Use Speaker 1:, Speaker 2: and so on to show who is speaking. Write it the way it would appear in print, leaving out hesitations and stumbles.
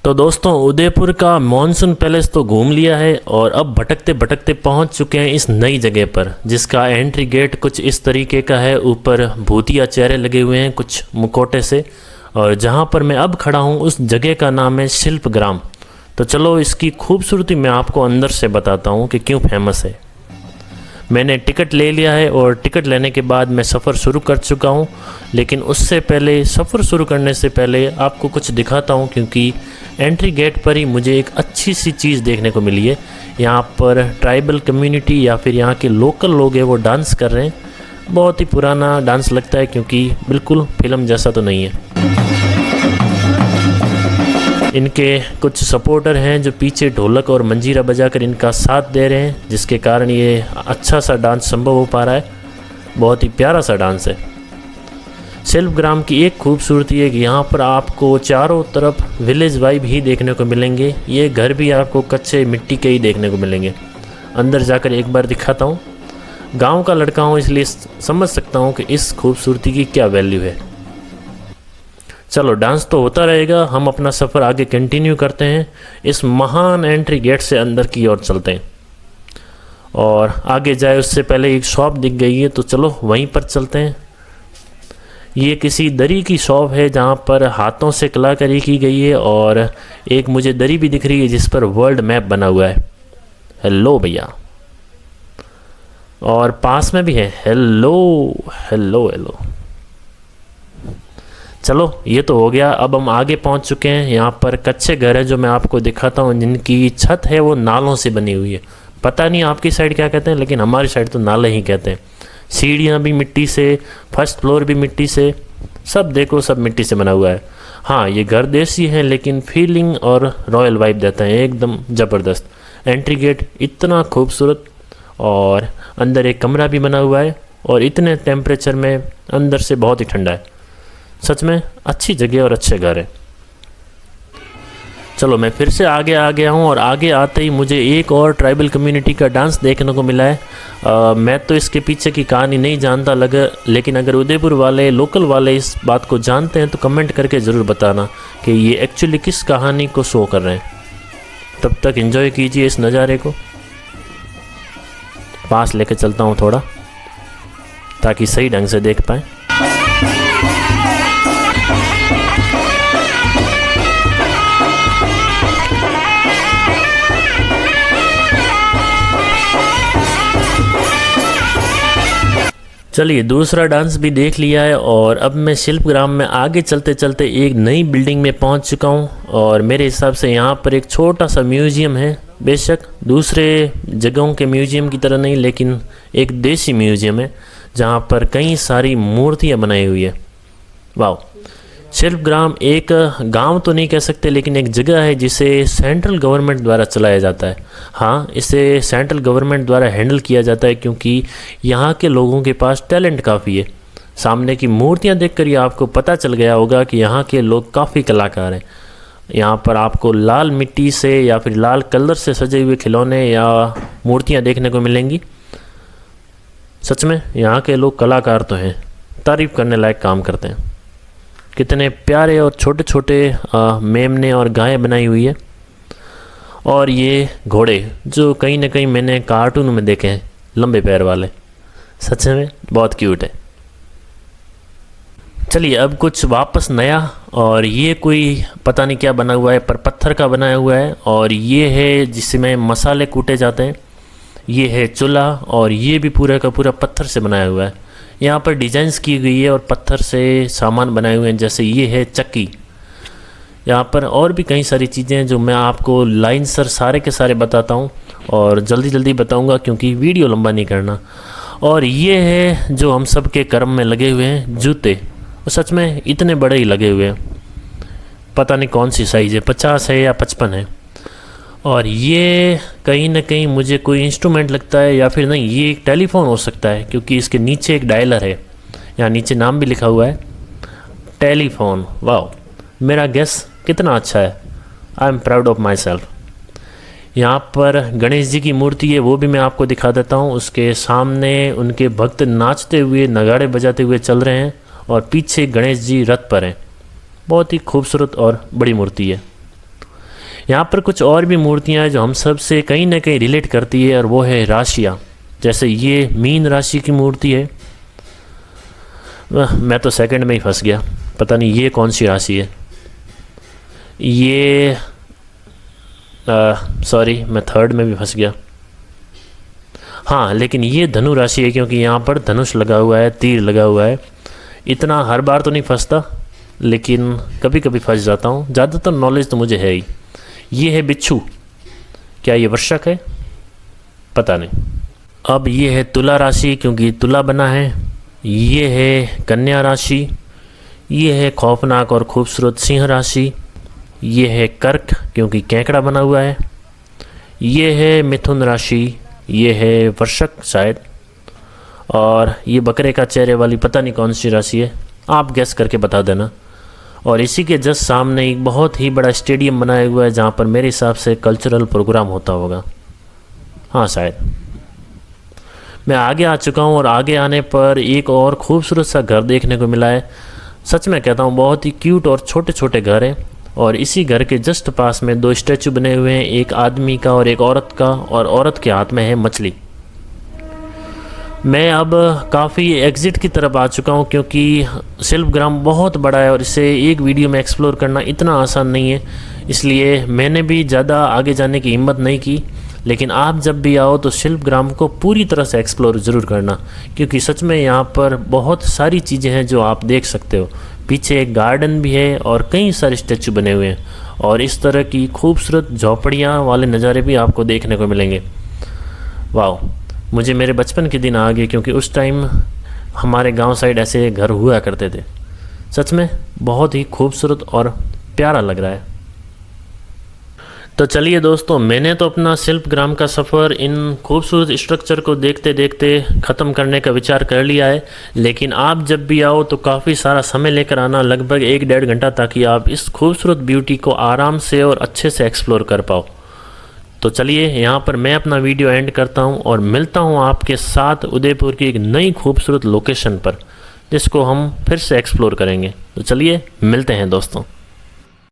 Speaker 1: तो दोस्तों उदयपुर का मॉनसून पैलेस तो घूम लिया है और अब भटकते भटकते पहुंच चुके हैं इस नई जगह पर, जिसका एंट्री गेट कुछ इस तरीके का है। ऊपर भूतिया चेहरे लगे हुए हैं कुछ मुखौटे से, और जहां पर मैं अब खड़ा हूं उस जगह का नाम है शिल्पग्राम। तो चलो इसकी खूबसूरती मैं आपको अंदर से बताता हूं कि क्यों फेमस है। मैंने टिकट ले लिया है और टिकट लेने के बाद मैं सफ़र शुरू कर चुका हूं, लेकिन उससे पहले सफ़र शुरू करने से पहले आपको कुछ दिखाता हूं, क्योंकि एंट्री गेट पर ही मुझे एक अच्छी सी चीज़ देखने को मिली है। यहाँ पर ट्राइबल कम्युनिटी या फिर यहाँ के लोकल लोग हैं वो डांस कर रहे हैं। बहुत ही पुराना डांस लगता है, क्योंकि बिल्कुल फिल्म जैसा तो नहीं है। इनके कुछ सपोर्टर हैं जो पीछे ढोलक और मंजीरा बजाकर इनका साथ दे रहे हैं, जिसके कारण ये अच्छा सा डांस संभव हो पा रहा है। बहुत ही प्यारा सा डांस है। शिल्पग्राम की एक खूबसूरती है कि यहाँ पर आपको चारों तरफ विलेज वाइब ही देखने को मिलेंगे। ये घर भी आपको कच्चे मिट्टी के ही देखने को मिलेंगे। अंदर जाकर एक बार दिखाता हूँ। गांव का लड़का हूँ इसलिए समझ सकता हूँ कि इस खूबसूरती की क्या वैल्यू है। चलो डांस तो होता रहेगा, हम अपना सफ़र आगे कंटिन्यू करते हैं। इस महान एंट्री गेट से अंदर की ओर चलते हैं, और आगे जाए उससे पहले एक शॉप दिख गई है, तो चलो वहीं पर चलते हैं। ये किसी दरी की शॉप है जहाँ पर हाथों से कलाकारी की गई है, और एक मुझे दरी भी दिख रही है जिस पर वर्ल्ड मैप बना हुआ है। हेलो भैया, और पास में भी है हेलो हेलो हेलो। चलो ये तो हो गया। अब हम आगे पहुंच चुके हैं। यहाँ पर कच्चे घर है जो मैं आपको दिखाता हूँ, जिनकी छत है वो नालों से बनी हुई है। पता नहीं आपकी साइड क्या कहते हैं, लेकिन हमारी साइड तो नाले ही कहते हैं। सीढ़ियाँ भी मिट्टी से, फर्स्ट फ्लोर भी मिट्टी से, सब देखो सब मिट्टी से बना हुआ है। हाँ ये घर देसी है, लेकिन फीलिंग और रॉयल वाइब देता है एकदम ज़बरदस्त। एंट्री गेट इतना खूबसूरत, और अंदर एक कमरा भी बना हुआ है, और इतने टेम्परेचर में अंदर से बहुत ही ठंडा है। सच में अच्छी जगह और अच्छे घर है। चलो मैं फिर से आगे आ गया हूँ, और आगे आते ही मुझे एक और ट्राइबल कम्युनिटी का डांस देखने को मिला है। मैं तो इसके पीछे की कहानी नहीं जानता लेकिन अगर उदयपुर वाले लोकल वाले इस बात को जानते हैं तो कमेंट करके ज़रूर बताना कि ये एक्चुअली किस कहानी को शो कर रहे हैं। तब तक एंजॉय कीजिए इस नज़ारे को। पास लेके चलता हूँ थोड़ा, ताकि सही ढंग से देख पाएँ। चलिए दूसरा डांस भी देख लिया है, और अब मैं शिल्पग्राम में आगे चलते चलते एक नई बिल्डिंग में पहुंच चुका हूं। और मेरे हिसाब से यहां पर एक छोटा सा म्यूज़ियम है। बेशक दूसरे जगहों के म्यूज़ियम की तरह नहीं, लेकिन एक देसी म्यूज़ियम है जहां पर कई सारी मूर्तियां बनाई हुई है। वाह! शिल्पग्राम एक गांव तो नहीं कह सकते, लेकिन एक जगह है जिसे सेंट्रल गवर्नमेंट द्वारा चलाया जाता है। हाँ, इसे सेंट्रल गवर्नमेंट द्वारा हैंडल किया जाता है, क्योंकि यहाँ के लोगों के पास टैलेंट काफ़ी है। सामने की मूर्तियाँ देखकर ये आपको पता चल गया होगा कि यहाँ के लोग काफ़ी कलाकार हैं। यहाँ पर आपको लाल मिट्टी से या फिर लाल कलर से सजे हुए खिलौने या मूर्तियाँ देखने को मिलेंगी। सच में यहाँ के लोग कलाकार तो हैं, तारीफ़ करने लायक काम करते हैं। कितने प्यारे और छोटे छोटे मेमने और गायें बनाई हुई है। और ये घोड़े जो कहीं ना कहीं मैंने कार्टून में देखे हैं, लंबे पैर वाले, सच में बहुत क्यूट है। चलिए अब कुछ वापस नया, और ये कोई पता नहीं क्या बना हुआ है, पर पत्थर का बनाया हुआ है। और ये है जिसमें मसाले कूटे जाते हैं। ये है चूल्हा, और ये भी पूरा का पूरा पत्थर से बनाया हुआ है। यहाँ पर डिज़ाइंस की गई है और पत्थर से सामान बनाए हुए हैं, जैसे ये है चक्की। यहाँ पर और भी कई सारी चीज़ें हैं जो मैं आपको लाइन सर सारे के सारे बताता हूँ, और जल्दी जल्दी बताऊँगा क्योंकि वीडियो लंबा नहीं करना। और ये है जो हम सब के कर्म में लगे हुए हैं जूते, और सच में इतने बड़े ही लगे हुए हैं। पता नहीं कौन सी साइज़ है, 50 है या 55 है। और ये कहीं ना कहीं मुझे कोई इंस्ट्रूमेंट लगता है, या फिर नहीं, ये एक टेलीफोन हो सकता है, क्योंकि इसके नीचे एक डायलर है। यहाँ नीचे नाम भी लिखा हुआ है, टेलीफोन। वाह, मेरा गेस कितना अच्छा है। I am proud of my self. यहाँ पर गणेश जी की मूर्ति है, वो भी मैं आपको दिखा देता हूँ। उसके सामने उनके भक्त नाचते हुए, नगाड़े बजाते हुए चल रहे हैं, और पीछे गणेश जी रथ पर हैं। बहुत ही खूबसूरत और बड़ी मूर्ति है। यहाँ पर कुछ और भी मूर्तियाँ हैं जो हम सब से कहीं ना कहीं रिलेट करती है, और वो है राशियाँ। जैसे ये मीन राशि की मूर्ति है। मैं तो सेकंड में ही फंस गया, पता नहीं ये कौन सी राशि है। ये सॉरी, मैं थर्ड में भी फंस गया। हाँ, लेकिन ये धनु राशि है, क्योंकि यहाँ पर धनुष लगा हुआ है, तीर लगा हुआ है। इतना हर बार तो नहीं फंसता, लेकिन कभी कभी फंस जाता हूँ। ज़्यादातर नॉलेज तो मुझे है ही। ये है बिच्छू। क्या ये वृश्चिक है? पता नहीं। अब ये है तुला राशि, क्योंकि तुला बना है। ये है कन्या राशि। ये है खौफनाक और खूबसूरत सिंह राशि। ये है कर्क, क्योंकि केकड़ा बना हुआ है। ये है मिथुन राशि। ये है वृश्चिक शायद, और ये बकरे का चेहरे वाली पता नहीं कौन सी राशि है, आप गेस करके बता देना। और इसी के जस्ट सामने एक बहुत ही बड़ा स्टेडियम बनाया हुआ है, जहाँ पर मेरे हिसाब से कल्चरल प्रोग्राम होता होगा। हाँ शायद। मैं आगे आ चुका हूँ, और आगे आने पर एक और खूबसूरत सा घर देखने को मिला है। सच में कहता हूँ, बहुत ही क्यूट और छोटे छोटे घर हैं। और इसी घर के जस्ट पास में दो स्टैचू बने हुए हैं, एक आदमी का और एक औरत का, और औरत के हाथ में है मछली। मैं अब काफ़ी एग्ज़िट की तरफ आ चुका हूँ, क्योंकि शिल्पग्राम बहुत बड़ा है और इसे एक वीडियो में एक्सप्लोर करना इतना आसान नहीं है। इसलिए मैंने भी ज़्यादा आगे जाने की हिम्मत नहीं की। लेकिन आप जब भी आओ तो शिल्पग्राम को पूरी तरह से एक्सप्लोर ज़रूर करना, क्योंकि सच में यहाँ पर बहुत सारी चीज़ें हैं जो आप देख सकते हो। पीछे एक गार्डन भी है और कई सारे स्टैचू बने हुए हैं, और इस तरह की खूबसूरत झोपड़ियाँ वाले नज़ारे भी आपको देखने को मिलेंगे। वाह, मुझे मेरे बचपन के दिन आ गए, क्योंकि उस टाइम हमारे गांव साइड ऐसे घर हुआ करते थे। सच में बहुत ही खूबसूरत और प्यारा लग रहा है। तो चलिए दोस्तों, मैंने तो अपना शिल्पग्राम का सफ़र इन खूबसूरत स्ट्रक्चर को देखते देखते ख़त्म करने का विचार कर लिया है। लेकिन आप जब भी आओ तो काफ़ी सारा समय लेकर आना, लगभग 1-1.5 घंटा, ताकि आप इस खूबसूरत ब्यूटी को आराम से और अच्छे से एक्सप्लोर कर पाओ। तो चलिए, यहाँ पर मैं अपना वीडियो एंड करता हूँ, और मिलता हूँ आपके साथ उदयपुर की एक नई खूबसूरत लोकेशन पर, जिसको हम फिर से एक्सप्लोर करेंगे। तो चलिए मिलते हैं दोस्तों।